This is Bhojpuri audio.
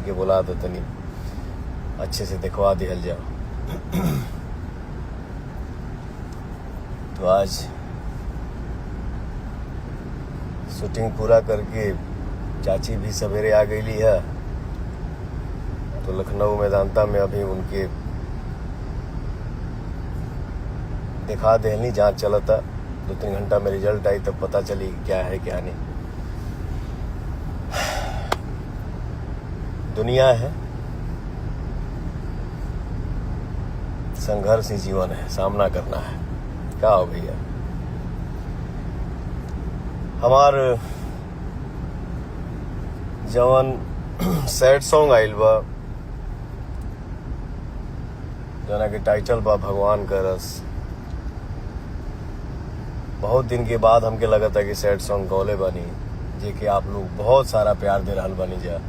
के बुला दो तनी अच्छे से दिखवा दिहल जाओ। तो आज शूटिंग पूरा करके चाची भी सवेरे आ गई है, तो लखनऊ मेदांता में अभी उनके दिखा देहली जांच चलता। 2-3 घंटा में रिजल्ट आई तब पता चली क्या है क्या नहीं। दुनिया है, संघर्ष ही जीवन है, सामना करना है। क्या हो भैया, हमार जवन सैड सॉन्ग आइल बा जना के टाइटल बा भगवान का रस। बहुत दिन के बाद हमके लगा था कि सैड सॉन्ग गौले बनी जे कि आप लोग बहुत सारा प्यार दे रहल बनी जा।